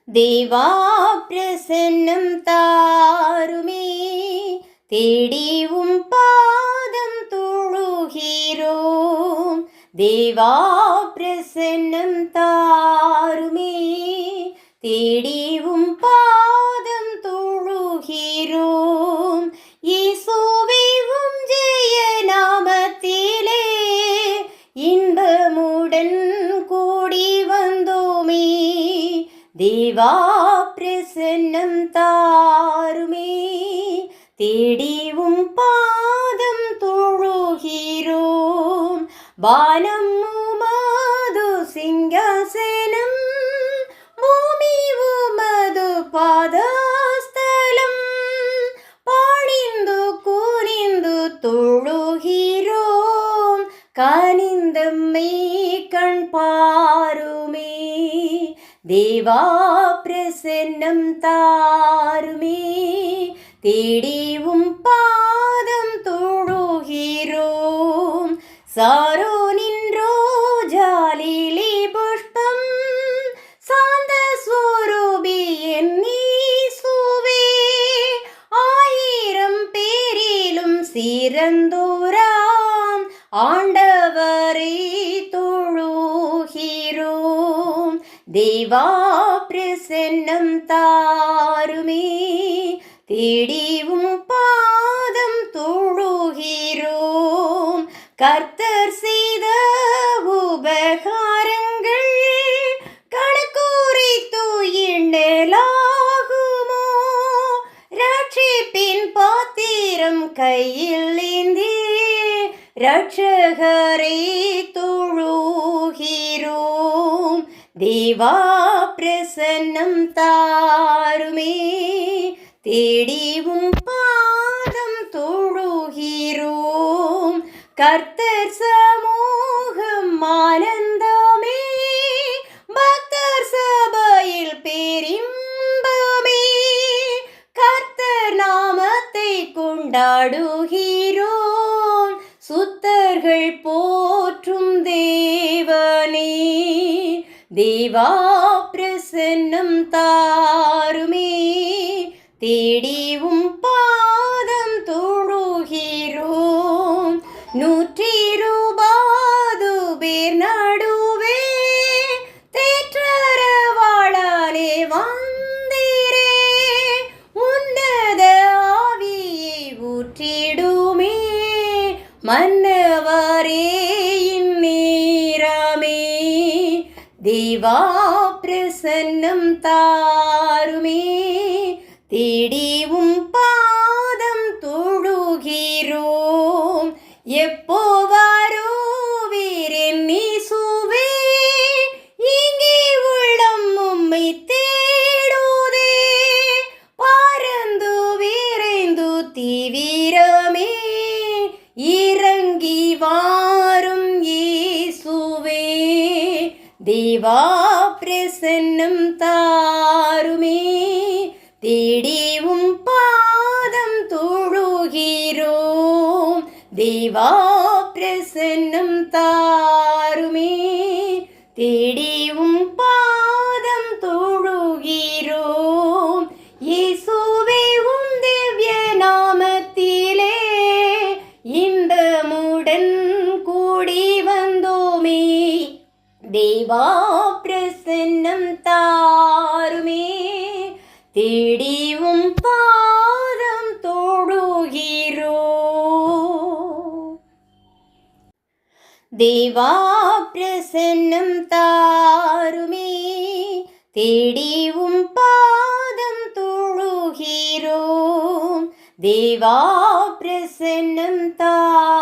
தேவா பிரசன்னம் தாருமே, தேடி உம் பாதம் தொழுகிறோம். தேவா பிரசன்னம் தாருமே, தேடி உம் பாதம் தொழுகிறோம். இயேசுவே உம் ஜெய நாமத்திலே இன்பமுடன் கூடி வந்தோமே. தேவா பிரசன்னம் தாருமே, தேடி உம் பாதம் தொழுகிறோம். வானம் உமது சிங்காசனம், பூமி உமது பாதஸ்தலம். பணிந்து குனிந்து தொழுகிறோம், கனிந்தம்மை கண் பாருமே. தேவா பிரசன்னம் தாருமே, தேடி உம் பாதம் தொழுகிறோம். சாரோனின் ரோஜாலிலி புஷ்பம், சாந்த ஸ்வரூபி என்னீசுவே. 1000 பேரிலும் சிறந்தோராம் ஆண்டவரை தொழுகிறோம். தேவா பிரசன்னம் தாருமே, தேடி உம் பாதம் தொழுகிறோம். கர்த்தர் செய்த உபகாரங்கள் கணக்குரைத்து எண்ணலாகுமோ. ரட்சிப்பின் பாத்திரம் கையில் ஏந்தி ரட்சகரை தொழுகிறோம். தேவா பிரசன்னம் தாருமே, தேடி உம் பாதம் தொழுகிறோம். கர்த்தர் சமூகம் ஆனந்தமே, பக்தர் சபையில் பேரின்பமே. கர்த்தர் நாமத்தை கொண்டாடுகிறோம், சுத்தர்கள் போற்றும் தேவனே. தேவா பிரசன்னம் தாருமே, தேடி உம் பாதம் தொழுகிறோம். 120 பேர் நடுவே தேற்றரவாளனே வந்தீரே. உன்னத ஆவியை ஊற்றிடுமே, மன்னவரே இந்நேரமே. தேவா பிரசன்னம் தாருமே, தேடி உம் பாதம் தொழுகிறோம். எப்போ வருவீர் என்னீசுவே, இங்கே உள்ளம் உம்மை தேடுதே. பறந்து விரைந்து தீவிரமே இறங்கி வாரும் இயேசுவே. தேவா பிரசன்னம் தாருமே, தேடி உம் பாதம் தொழுகிறோம். தேவா பிரசன்னம் தாருமே, தேடி உம் பாதம் தொழுகிறோம். இயேசுவே உம் திவ்ய நாமத்திலே இன்பமுடன் கூடி வந்தோமே. தேவா பிரசன்னம் தாருமே, தேடி உம் பாதம் தொழுகிறோம். தேவா பிரசன்னம் தாருமே, தேடி உம் பாதம் தொழுகிறோம். தேவா பிரசன்னம்